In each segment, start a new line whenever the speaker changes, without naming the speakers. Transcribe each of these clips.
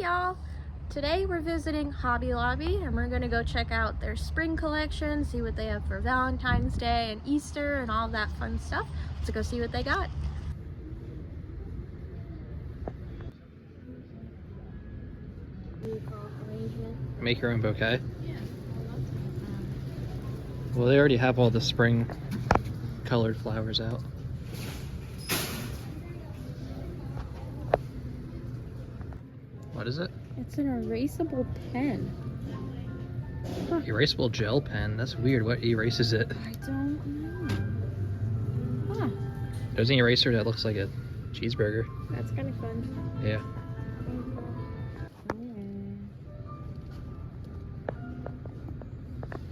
y'all! Today we're visiting Hobby Lobby and we're gonna go check out their spring collection, see what they have for Valentine's Day and Easter and all that fun stuff. Let's go see what they got.
Make your own bouquet? Yeah. Well, they already have all the spring colored flowers out. What is it?
It's an erasable pen.
Huh. Erasable gel pen? That's weird. What erases it?
I don't know. Huh.
There's an eraser that looks like a cheeseburger.
That's kind of fun.
Yeah.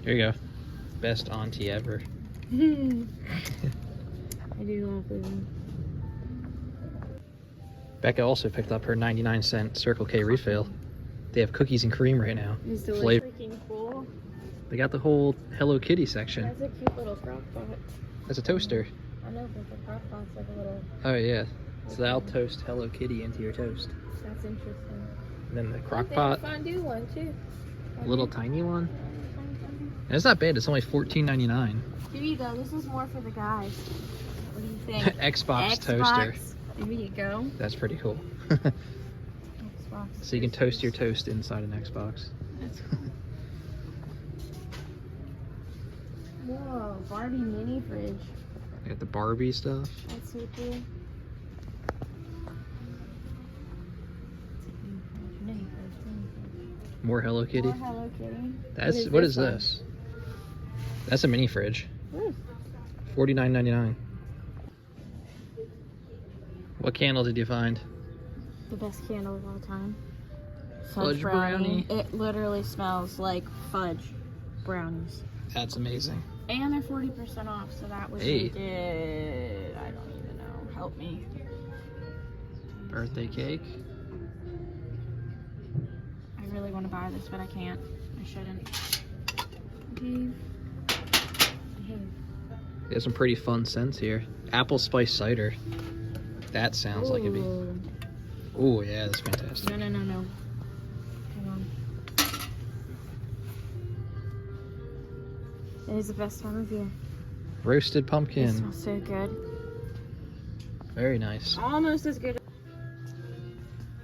Here you go. Best auntie ever.
I do love them.
Becca also picked up her 99-cent Circle K refill. They have cookies and cream right now.
Is the freaking cool?
They got the whole Hello Kitty section.
That's a cute little crock pot.
That's a toaster.
I know, but the crock pot's like a little...
Oh yeah. So that'll toast Hello Kitty into your toast.
That's interesting.
And then the crock
They
pot.
have a fondue one too.
Little tiny one. And it's not bad. It's only $14.99.
Here you go. This is more for the guys. What do you think?
Xbox toaster.
There you go.
That's pretty cool.
Xbox.
So you can toast your toast inside an Xbox.
That's cool. Whoa, Barbie mini fridge.
You got the Barbie stuff.
That's so cool.
More Hello Kitty.
More Hello Kitty.
That's what is this? That's a mini fridge. $49.99. What candle did you find?
The best candle of all time.
Fudge brownie.
It literally smells like fudge brownies.
That's amazing.
And they're 40% off, so that was I don't even know. Help me.
Birthday cake.
I really want to buy this, but I can't. I shouldn't. Okay.
There's some pretty fun scents here. Apple spice cider. That sounds like it'd be... Oh yeah, that's fantastic.
No. Hang on. It is the best time of year.
Roasted pumpkin.
It smells so good.
Very nice.
Almost as good.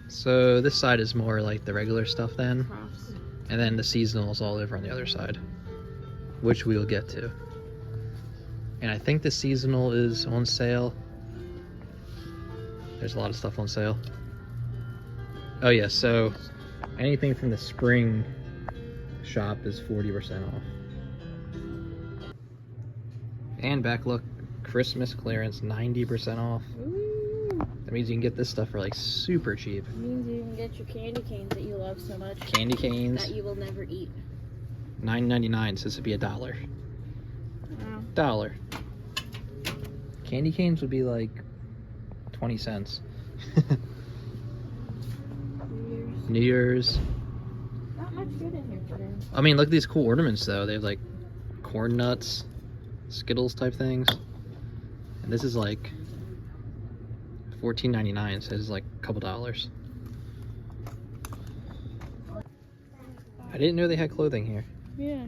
So this side is more like the regular stuff then.
Crafts.
And then the seasonal is all over on the other side, which we'll get to. And I think the seasonal is on sale. There's a lot of stuff on sale. Oh yeah, so anything from the spring shop is 40% off. And back look, Christmas clearance, 90% off.
Ooh.
That means you can get this stuff for like super cheap.
It means you can get your candy canes that you love so much.
Candy canes.
That you will never eat.
$9.99, so this would be $1.
Wow.
$1. Candy canes would be like 20 cents. New Year's.
Not much good in here today.
I mean, look at these cool ornaments though. They have like corn nuts, Skittles type things. And this is like $14.99, so it's like a couple dollars. I didn't know they had clothing here.
Yeah.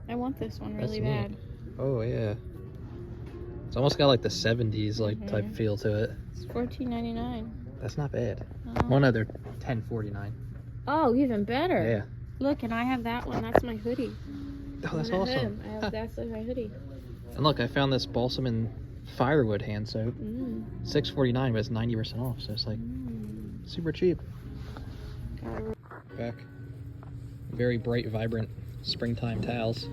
I want this one really bad.
Oh yeah. It's almost got like the 70s like type feel to it.
It's $14.99.
That's not bad.
Oh.
One other $10.49.
Oh, even better.
Yeah.
Look, and I have that one. That's my hoodie.
Oh, that's awesome.
That's my hoodie.
And look, I found this balsam and firewood hand soap. $6.49, but it's 90% off, so it's like super cheap. Back. Very bright, vibrant springtime towels.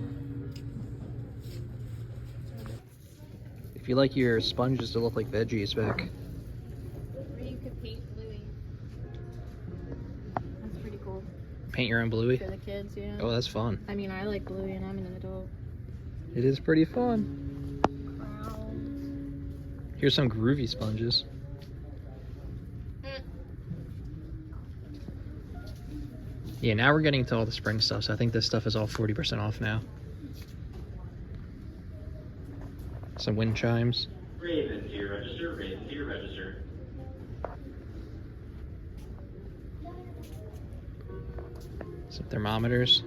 If you like your sponges to look like veggies, back.
Or you could paint Bluey. That's pretty cool.
Paint your own Bluey?
For the kids, yeah.
Oh, that's fun.
I mean, I like Bluey and I'm an adult.
It is pretty fun. Here's some groovy sponges. Yeah, now we're getting to all the spring stuff, so I think this stuff is all 40% off now. Some wind chimes.
Raven, dear register.
Some thermometers.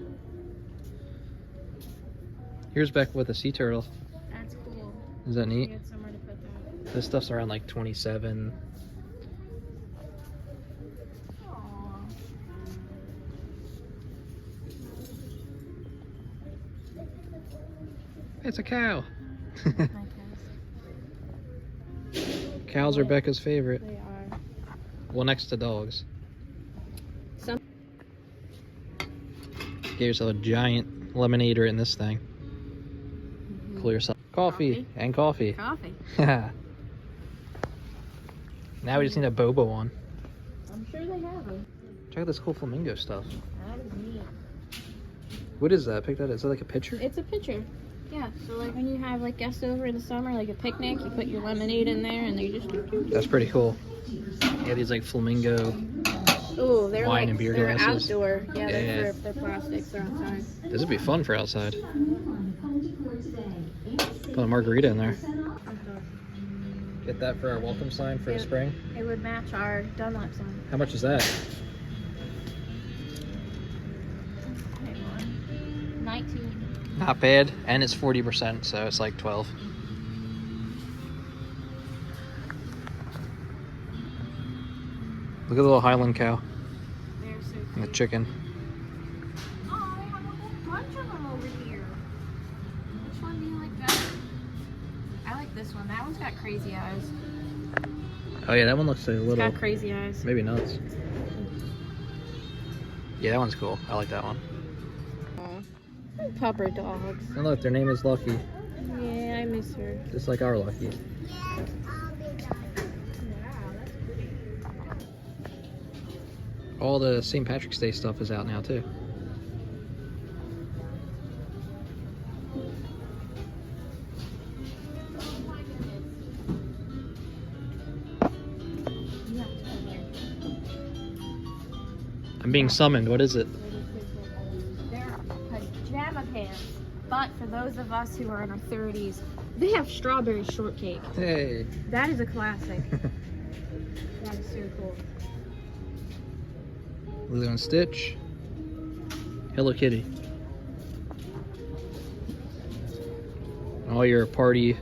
Here's Beck with a sea turtle.
That's cool.
Is that neat?
Get somewhere to put that.
This stuff's around like 27.
Aww.
It's a cow.
My cows.
Cows are Becca's favorite.
They are.
Well, next to dogs.
Some.
Get yourself a giant lemonader in this thing. Cool yourself. Coffee. And coffee.
Coffee.
Now we just need a boba one.
I'm sure they have them.
Check out this cool flamingo stuff.
That is neat.
What is that? Pick that. Is that like a picture?
It's a picture. Yeah, so like when you have like guests over in the summer, like a picnic, you put your lemonade in there and they just
That's pretty cool. Yeah, these like flamingo.
Oh, they're
Wine
like
and beer
they're
glasses.
outdoor. Yeah,
Yeah.
they're plastics. They're outside.
This would be fun for outside. Put a margarita in there. Get that for our welcome sign for the spring.
It would match our Dunlop sign.
How much is that?
19.
Not bad, and it's 40%, so it's like 12. Look at the little Highland cow
They're so cute.
and the chicken.
Oh, they have a whole bunch of them over here. Which one do you like better? I like this one. That one's got crazy eyes.
Oh yeah, that one looks like a
It's
little,
got crazy eyes.
maybe nuts. Yeah, that one's cool. I like that one.
Pupper dogs.
And look, their name is Lucky,
Yeah, I miss her.
just like our Lucky. All the St. Patrick's Day stuff is out now too. I'm being summoned. What is it?
They're pajama pants. But for those of us who are in our 30s, they have strawberry shortcake.
Hey.
That is a classic. That is so cool.
Lilo and Stitch. Hello Kitty. All your party.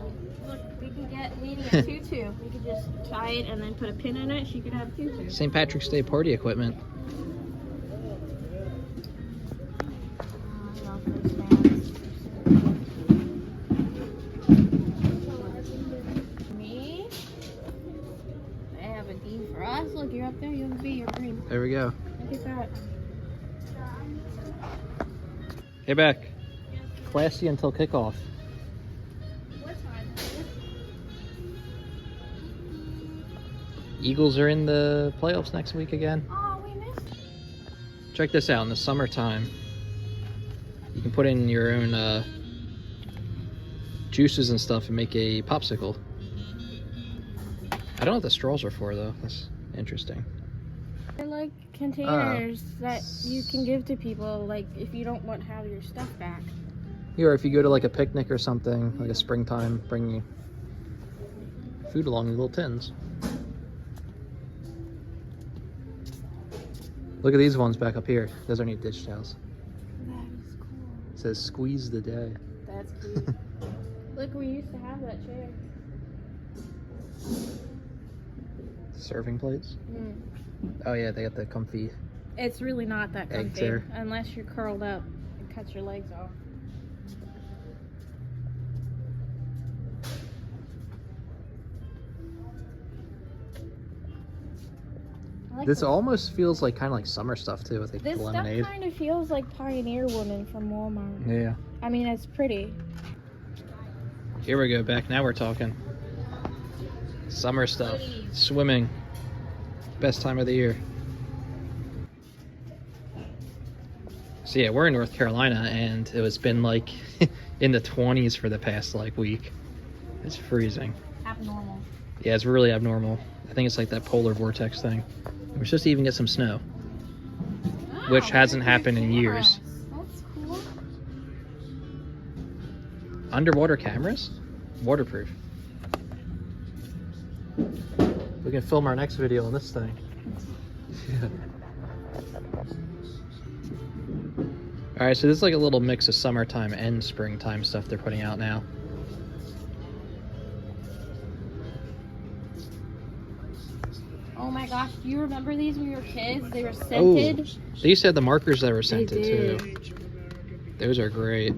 Look, we could get Nene a tutu. We could just tie it and then put a pin in it. She could have a tutu.
St. Patrick's Day party equipment.
I love those fans. Me? They have a D for us. Look, you're up there. You have a B. You're green.
There we go.
Look at that.
Hey, Beck. Classy until kickoff.
What time is it?
Eagles are in the playoffs next week again.
Oh, we missed it.
Check this out. In the summertime, you can put in your own juices and stuff and make a popsicle. I don't know what the straws are for, though. That's interesting.
They're like containers that you can give to people, like if you don't want to have your stuff back.
Or if you go to like a picnic or something, like a springtime, bring you food along in little tins. Look at these ones back up here. Those are neat dish towels.
That is cool.
It says squeeze the day.
That's cute. Look, we used to have that chair.
Serving plates.
Mm.
Oh yeah, they got the comfy.
It's really not that
Egg
comfy
chair.
unless you're curled up and cut your legs off. I like
This
the-
almost feels like kind of like summer stuff too, with like
This
the
stuff
lemonade.
kind of feels like Pioneer Woman from Walmart.
Yeah.
I mean, it's pretty.
Here we go, Beck. Now we're talking. Summer stuff. Swimming. Best time of the year. So yeah, we're in North Carolina and it's been like in the 20s for the past like week. It's freezing.
Abnormal.
Yeah, it's really abnormal. I think it's like that polar vortex thing. We're supposed to even get some snow, which hasn't happened in years.
That's cool.
Underwater cameras? Waterproof. We can film our next video on this thing. All right, so this is like a little mix of summertime and springtime stuff they're putting out now.
Oh my gosh, do you remember these when we were kids? They were scented.
Oh, they used to have the markers that were scented too. Those are great.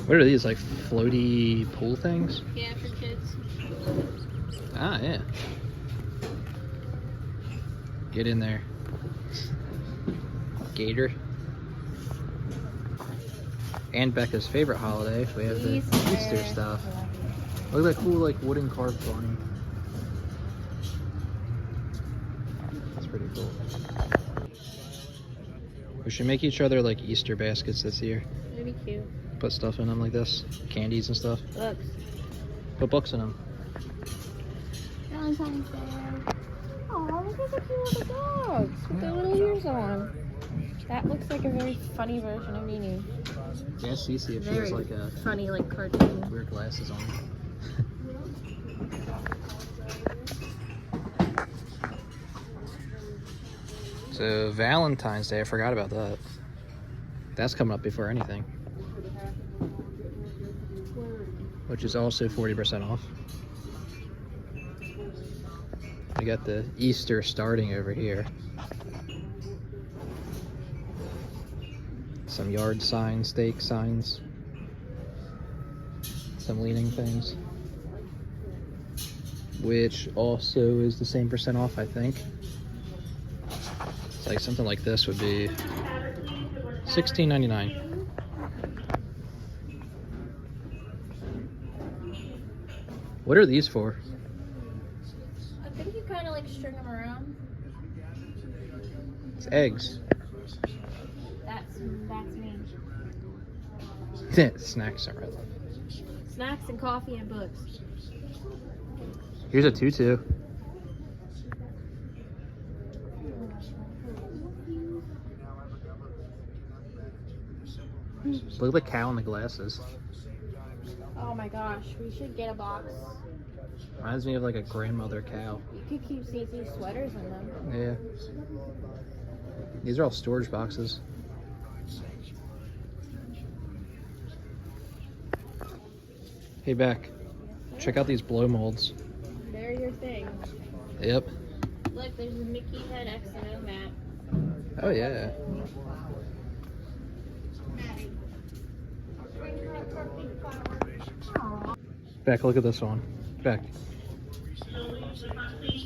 What are these, like floaty pool things?
Yeah, for kids.
Ah, yeah. Get in there. Gator. And Becca's favorite holiday, we have the Easter stuff. Look at that cool, like, wooden carved bunny. That's pretty cool. We should make each other, like, Easter baskets this year.
That'd be cute.
Put stuff in them like this. Candies and stuff.
Books.
Put books in them.
Valentine's Day. Oh, look at the cute little dogs with their little ears on. That looks like a very funny version of Nini.
Yeah, Cece, if she
Very
has like a
funny, like cartoon.
weird glasses on. So Valentine's Day, I forgot about that. That's coming up before anything. Which is also 40% off. We got the Easter starting over here. Some yard signs, stake signs. Some leaning things. Which also is the same percent off, I think. It's like something like this would be $16.99. What are these for?
I think you kind of like string them around.
It's eggs.
That's me.
Snacks are right.
Snacks and coffee and books.
Here's a tutu. Look at the cow in the glasses.
Oh my gosh, we should get a box.
Reminds me of like a grandmother cow.
You could keep CC's sweaters in them.
Yeah. These are all storage boxes. Hey, Beck. Check out these blow molds.
They're your thing.
Yep.
Look, there's a Mickey head X&O mat.
Oh, yeah. Beck, look at this one. Beck.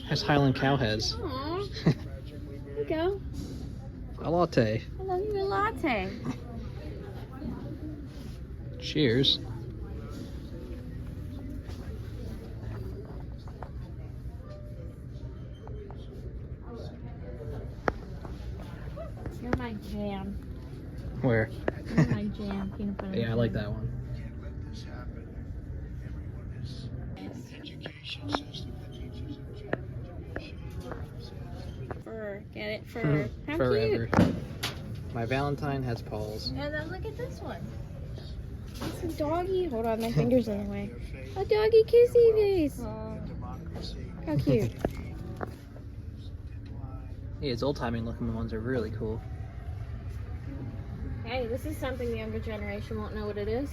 Has Highland cow heads.
Aww. Here you go.
A latte.
I love you a latte.
Cheers.
You're my jam.
Where?
You're my jam. Peanut butter.
Yeah, I like that one.
Fur. Get it? Fur. How
Forever.
cute.
My Valentine has paws.
And then look at this one. It's a doggy. Hold on, my finger's in the way. A doggy kissy face. How cute.
Yeah, it's old-timey looking ones are really cool.
Hey, this is something the younger generation won't know what it is.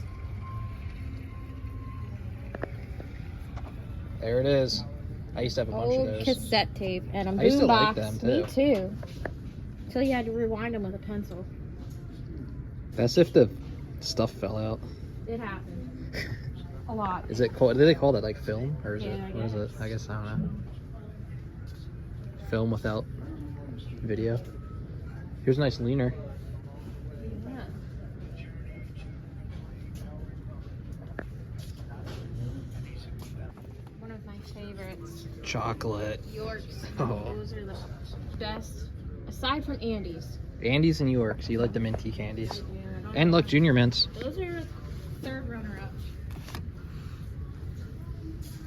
There it is. I used to have a bunch of
Old
those.
cassette tape and a
I used to
boombox.
like them, too.
Me too. Until you had to rewind them with a pencil.
That's if the stuff fell out.
It happened. A lot.
Is it called? Do they call that like film, or is
Yeah,
it?
I
What is it?
guess.
I guess I don't know. Film without video. Here's a nice leaner.
Yeah. One of my favorites.
Chocolate.
Yorks.
Oh.
Those are the best. Aside from Andes.
Andes and Yorks. You like the minty candies.
Yeah, I don't
And
know.
look, Junior Mints.
Those are third runner up.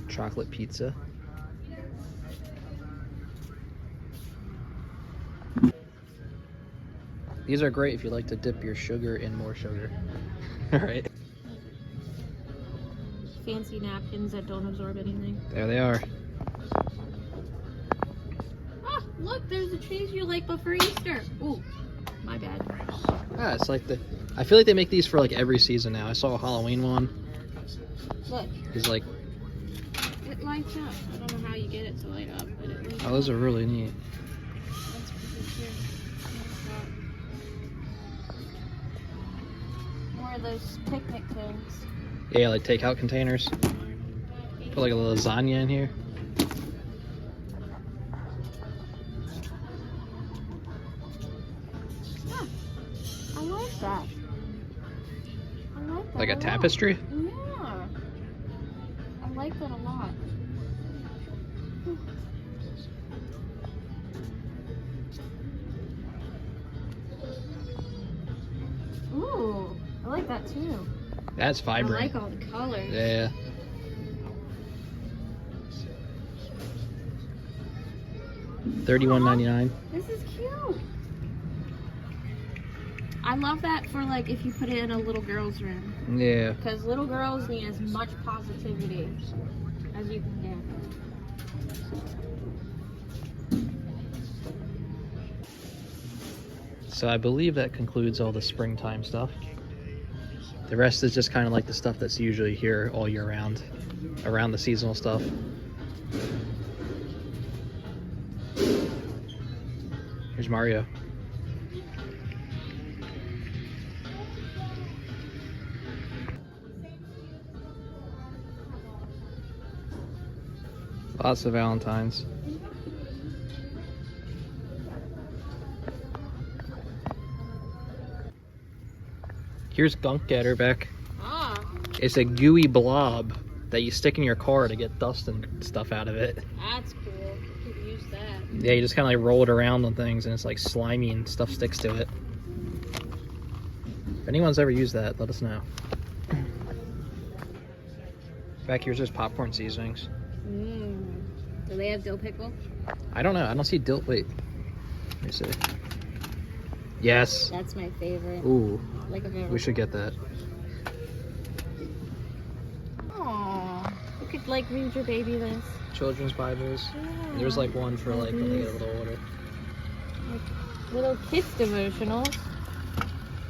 Chocolate pizza. These are great if you like to dip your sugar in more sugar. All right.
fancy napkins that don't absorb anything.
There they are.
Oh, look, there's the trees you like but for Easter. Ooh, my bad.
Ah, it's like I feel like they make these for like every season now. I saw a Halloween one.
Look.
It's like...
It lights up. I don't know how you get it to light up, but it lights
Oh, those
up.
are really neat.
That's pretty cute. More of those picnic tins.
Yeah, like takeout containers. Put like a lasagna in here.
Yeah, I like that. I like that.
Like a
lot.
tapestry?
Yeah. I like that a lot. Ooh, I like that too.
That's vibrant.
I like all the colors.
Yeah. $31.99.
This is cute. I love that for like if you put it in a little girl's room.
Yeah.
Because little girls need as much positivity as you can get.
So I believe that concludes all the springtime stuff. The rest is just kind of like the stuff that's usually here all year round, around the seasonal stuff. Here's Mario. Lots of Valentines. Here's Gunk Getter, Beck.
Ah,
It's a gooey blob that you stick in your car to get dust and stuff out of it.
that's cool. You could use that.
Yeah, you just kind of like roll it around on things and it's like slimy and stuff sticks to it. If anyone's ever used that, let us know. Back here's just popcorn seasonings.
Do they have dill pickle?
I don't know. I don't see dill. Wait. Let me see. Yes.
That's my favorite.
Ooh.
Like a
We should get that.
Aww. You could like read your baby this.
Children's Bibles.
Yeah.
There's like one for like when they get a little older.
Like little kids devotionals.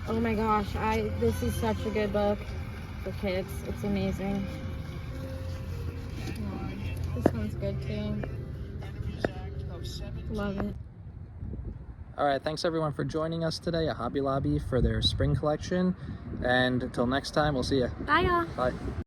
Oh my gosh, this is such a good book for kids. It's amazing. This one's good too. Love it.
All right, thanks everyone for joining us today at Hobby Lobby for their spring collection. And until next time, we'll see you.
Bye y'all.
Bye.